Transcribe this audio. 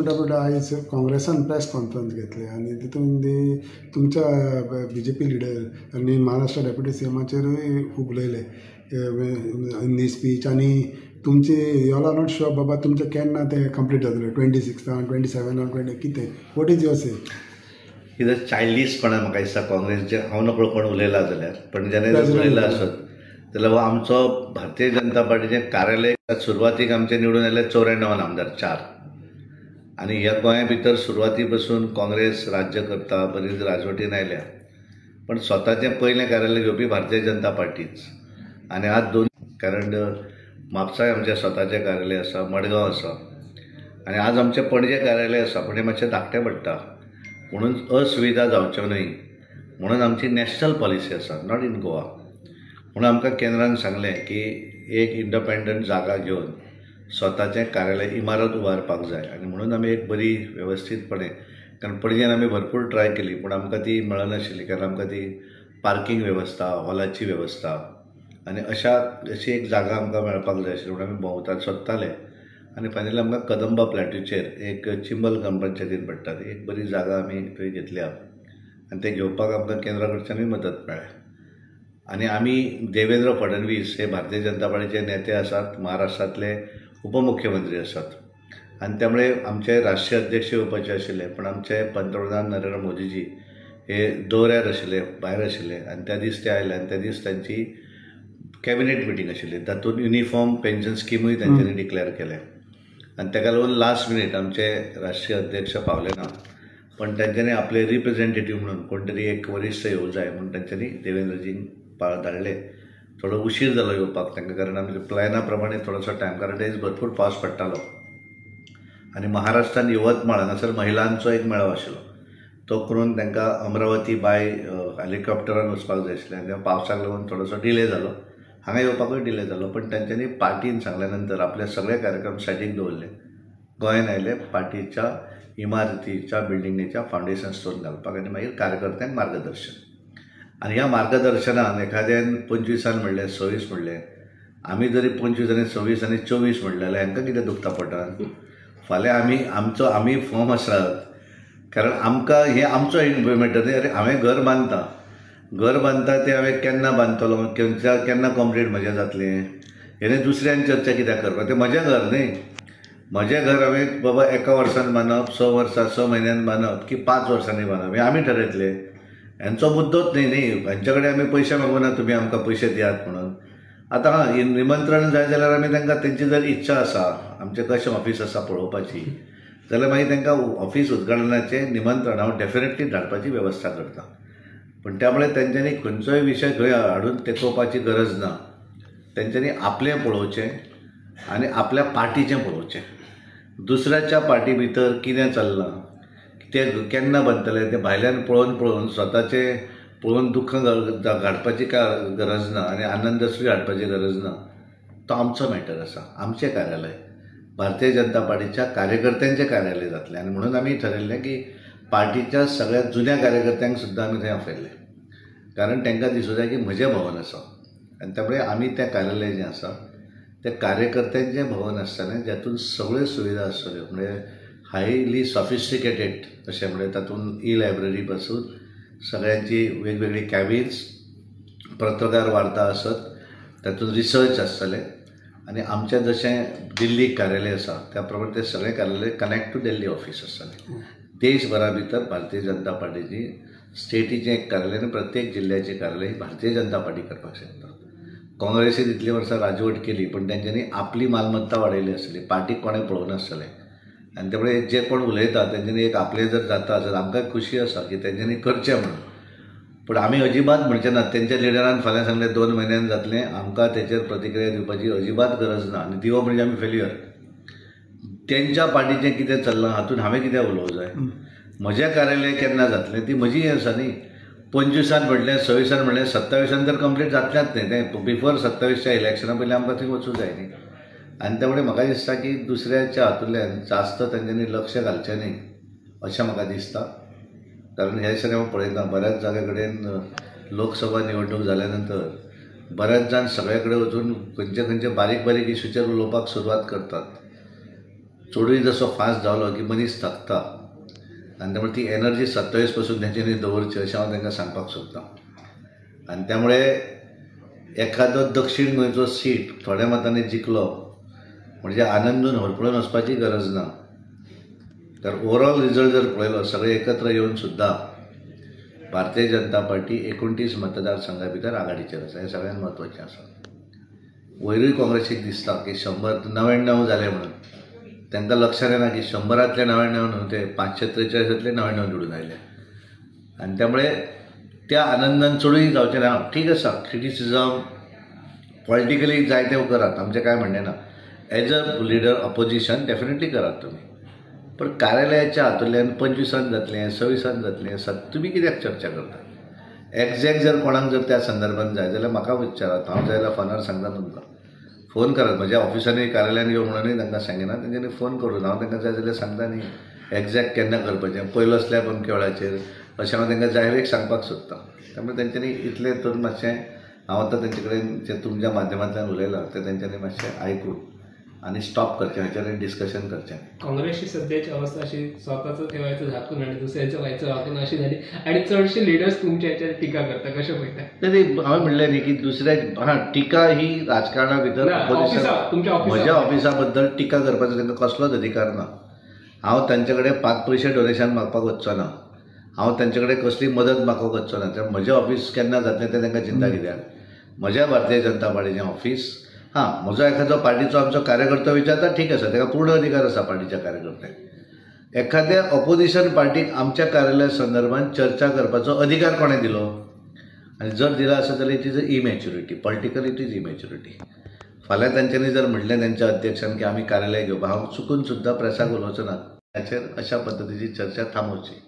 म्हणटा आयज काँग्रेसान press conference घेतले आनी तितून तुमच्या BJP लिडर आनी महाराष्ट्र डेप्युटी CMचेरूय खूब उलयले इन दी स्पीच आनी तुमचे यू आर नॉट शुअर बाबा तुमचे केन्ना ते कंप्लीट जातले 26 27 कितें वॉट इज युअर से कितें चायल्डीशपणान म्हाका दिसता काँग्रेसचे हांव नकळो कोण उलयला जाल्यार पण जेन्ना उलयला आसत जाल्यार हो आमचो भारतीय जनता पार्टीचें कार्यालय सुरवातीक आमचे निवडून आयले 94 आमदार 4 आनी ह्या गोंया भितर सुरवाती पासून काँग्रेस राज्य करता बरीच राजवटीन आयल्या पण स्वताचें पयलें कार्यालय घेवपी भारतीय जनता पार्टीच आनी आज 2 कारण म्हापसाय आमचें स्वताचें कार्यालय आसा मडगांव आसा आनी आज आमचें पणजे कार्यालय आसा पण हें मातशें धाकटें पडटा म्हणून असुविधा जावच्यो न्हय म्हणून आमची नॅशनल पॉलिसी आसा नॉट इन गोवा म्हणून आमकां केंद्रान सांगलें की एक इंडिपेंडंट जागा घेवन स्वताचें कार्यालय इमारत उबारपाक जाय आनी म्हणून आमी एक बरी वेवस्थीतपणे कारण पणजेन आमी भरपूर ट्राय केली पूण आमकां ती मेळनाशिल्ली कारण आमकां ती पार्किंग वेवस्था हॉलाची वेवस्था आनी अशी एक जागा आमकां मेळपाक जाय आशिल्ली म्हणून आमी भोंवतात सोदताले आनी फायनली आमकां कदंबा प्लॅटूचेर एक चिंबल ग्रामपंचायतीन पडटा एक बरी जागा आमी थंय घेतल्या आनी ते घेवपाक आमकां केंद्रा कडच्यानूय मदत मेळ्ळ्या आनी आमी देवेंद्र फडणवीस हे भारतीय जनता पार्टीचे नेते आसात महाराष्ट्रांतले उपमुख्यमंत्री आसात आनी त्यामुळे आमचे राष्ट्रीय अध्यक्ष येवपाचे आशिल्ले पण आमचे पंतप्रधान नरेंद्र मोदीजी हे दौऱ्यार आशिल्ले भायर आशिल्ले आनी त्या दीस ते आयले आनी त्या दीस तांची कॅबिनेट मिटींग आशिल्ली तातूंत युनिफॉर्म पेन्शन स्किमूय तांच्यांनी डिक्लेअर केलें आनी ताका लागून लास्ट मिनीट आमचे राष्ट्रीय अध्यक्ष पावले ना पण तांच्यांनी आपले रिप्रेझेंटेटीव म्हणून कोण तरी एक वरिश्ठ येवं जाय म्हणून तांच्यांनी देवेंद्रजींक धाडले थोडो उशीर जालो येवपाक तांकां कारण आमच्या प्लॅना प्रमाणे थोडोसो टायम कारण ते बरपूर पावस पडटालो आनी महाराष्ट्रान यवतमाळ हांगासर महिलांचो एक मेळाव आशिल्लो तो करून तांकां अमरावती बाय हेलिकॉप्टरान वचपाक जाय आशिल्लें आनी पावसाक लागून थोडोसो डिले जालो हांगा येवपाकूय डिले जालो पण तांच्यांनी पार्टीन सांगल्या नंतर आपले सगळे कार्यक्रम सायडीक दवरले गोंयान आयले पार्टीच्या इमारतीच्या बिल्डिंगेच्या फावंडेशन स्टोन घालपाक आनी मागीर कार्यकर्त्यांक मार्गदर्शन आनी ह्या मार्गदर्शनान एखाद्यान 25 म्हणलें 26 म्हणलें आमी जरी 25 आनी 26 आनी 24 म्हणलें जाल्यार हांकां कितें दुखता पडटा फाल्यां आमी फॉर्म आसात कारण आमकां हें आमचो मॅटर न्ही अरे हांवें घर बांदता तें हांवें केन्ना बांदतलो केन्ना कंप्लीट म्हजें जातलें हें दुसऱ्यान चर्चा कित्याक करपाक तें म्हजें घर न्ही म्हजें घर हांवें बाबा 1 वर्सान बांदप 6 वर्सां 6 म्हयन्यान बांदप की 5 वर्सांनी बांदप हें आमी ठरयतले हेंचो मुद्दोच न्ही हेंचे कडेन आमी पयशे मागूना तुमी आमकां पयशे दियात म्हणून आतां निमंत्रण जाय जाल्यार आमी तांकां तेंची जर इच्छा आसा आमचें कशें ऑफीस आसा पळोवपाची जाल्यार मागीर तांकां ऑफीस उद्घाटनाचें निमंत्रण हांव डेफिनेटली धाडपाची वेवस्था करता पण त्यामुळे तांच्यांनी खंयचोय विशय खंय हाडून तेंकोवपाची गरज ना तांच्यांनी आपलें पळोवचें आनी आपल्या पार्टीचें पळोवचें दुसऱ्याच्या पार्टी भितर कितें चल्लां ते केन्ना बांदतले ते भायल्यान पळोवन स्वताचें पळोवन दुख्ख हाडपाची गरज ना आनी आनंदसूय हाडपाची गरज ना तो आमचो मॅटर आसा आमचें कार्यालय भारतीय जनता पार्टीच्या कार्यकर्त्यांचें कार्यालय जातलें आनी म्हणून आमी ठरयल्लें की पार्टीच्या सगळ्या जुन्या कार्यकर्त्यांक सुद्दां आमी थंय आपयल्ले कारण तांकां दिसूं जाय की म्हजें भवन आसा आनी त्यामुळे आमी तें कार्यालय जें आसा तें कार्यकर्त्यांचें भवन आसतलें जातूंत सगळ्यो सुविधा आसतल्यो म्हणजे हायली सॉफिस्टिकेटेड अशें म्हणजे तातूंत लायब्ररी पासून सगळ्यांची वेगवेगळी कॅबिन्स पत्रकार वार्ता आसत तातूंत रिसर्च आसतलें आनी आमचें जशें दिल्ली कार्यालय आसा त्या प्रमाणे ते सगळे कार्यालय कनेक्ट टू दिल्ली ऑफीस आसतलें देशभरा भितर भारतीय जनता पार्टीची स्टेटीचें एक कार्यालय आनी प्रत्येक जिल्ल्याचें कार्यालय भारतीय जनता पार्टी करपाक शकता काँग्रेसीन इतलीं वर्सां राजवट केली पण तांच्यांनी आपली मालमत्ता वाडयली आसली पार्टीक कोणें पळोवनासतलें आनी त्यामुळे जे कोण उलयता तांच्यांनी एक आपलें जर जाता जाल्यार आमकां खुशी आसा की तांच्यांनी करचें म्हणून पूण आमी अजिबात म्हणचे ना तेंच्या लिडरान फाल्यां सांगलें 2 म्हयन्यान जातलें आमकां तेचेर प्रतिक्रिया दिवपाची अजिबात गरज ना आनी दिवप म्हणजे आमी फेल्युअर तेंच्या पार्टीचें कितें चल्लां हातूंत हांवें कितें उलोवंक जाय म्हजें कार्यालय केन्ना जातलें ती म्हजी हें आसा न्ही 25 म्हणलें 26 म्हणलें 27 तर कंप्लीट जातलेंच न्ही तें बिफोर 27च्या इलेक्शना पयलीं आमकां थंय वचूंक जाय न्ही आनी त्यामुळे म्हाका दिसता की दुसऱ्याच्या हातूंतल्यान जास्त तांच्यांनी लक्ष घालचें न्ही अशें म्हाका दिसता कारण हे दिसांनी हांव पळयता बऱ्याच जागे कडेन लोकसभा निवडणूक जाल्या नंतर बऱ्याच जाण सगळे कडेन वचून खंयचे बारीक इश्यूचेर उलोवपाक सुरवात करतात चडूय जसो फास्ट जालो की मनीस थकता आनी त्यामुळे ती एनर्जी 27 पासून तेंच्यांनी दवरची अशें हांव तांकां सांगपाक सोदतां. आनी त्यामुळे एखादो दक्षिण गोंयचो सीट थोड्या मतांनी जिखलो म्हणजे आनंदून होरपळून वचपाची गरज ना. तर ओवरऑल रिजल्ट जर पळयलो सगळे एकत्र येवन सुद्दां भारतीय जनता पार्टी 29 मतदारसंघा भितर आघाडीचेर आसा. हें सगळ्यांत म्हत्वाचें आसा. वयरूय काँग्रेसीक दिसता की 199 जाले म्हणून. तांकां लक्षात येना की 100तले 99 न्हू, ते 543तले 99 निवडून आयले. आनी त्यामुळे त्या आनंदान चडूय जावचें ना. ठीक आसा, क्रिटिसिजम पॉलिटिकली जाय तें करात, आमचें कांय म्हणणें ना. As a leader opposition definitely करात तुमी. पण कार्यालयाच्या हातूंतल्यान 25 जातलें, 26 जातलें, तुमी कित्याक चर्चा करता? एक्झॅक्ट जर कोणाक जर त्या संदर्भात जाय जाल्यार म्हाका विचारात. हांव जाय जाल्यार फोनार सांगता तुमकां. फोन करात. म्हज्या ऑफिसांनी कार्यालयान येवं म्हणूनय तांकां सांगिना. तेंच्यांनी फोन करून हांव तांकां जाय जाल्यार सांगता न्ही एक्झॅक्ट केन्ना करपाचें, पयलो स्लॅब अमके वेळाचेर अशें हांव तांकां जाहीर सांगपाक सोदतां. त्यामुळे तेंच्यांनी इतलें तर मातशें हांव आतां तेंचे कडेन जे तुमच्या माध्यमांतल्यान उलयलां तें तेंच्यांनी मातशें आयकून आनी स्टॉप करचें, हाचेर डिस्कशन करचें. काँग्रेसची सध्याची अवस्था अशी स्वतःचं ठेवायचं झाकून आणि दुसऱ्याचं व्हायचं वाकून अशी झाली आणि चडशे लिडर्स तुमच्या याच्यावर टीका करता. कशें पळयता? तरी हांवें म्हणलें न्ही की दुसऱ्या टिका ही राजकारणा भितर म्हज्या ऑफिसा बद्दल टिका करपाचो तांकां कसलोच अधिकार ना. हांव तांचे कडेन 5 पयशे डोनेशन मागपाक वचचो ना. हांव तांचे कडेन कसली मदत मागपाक वचचो ना. तर म्हजें ऑफिस केन्ना जातलें तें तांकां चिंता कित्याक? म्हज्या भारतीय जनता पार्टीचें ऑफिस, म्हजो एखादो पार्टीचो आमचो कार्यकर्तो विचारता, ठीक आसा, ताका पूर्ण अधिकार आसा पार्टीच्या कार्यकर्त्याक. एखाद्या ऑपोजिशन पार्टीक आमच्या कार्यालया संदर्भात चर्चा करपाचो अधिकार कोणें दिलो? आनी जर दिला आसत जाल्यार it is a immaturity. Political it is immaturity. फाल्यां तांच्यांनी जर म्हटलें तांच्या अध्यक्षान की आमी कार्यालय घेवपा, हांव चुकून सुद्दां प्रेसाक उलोवचो ना. हाचेर अशा पद्दतीची चर्चा थांबोवची.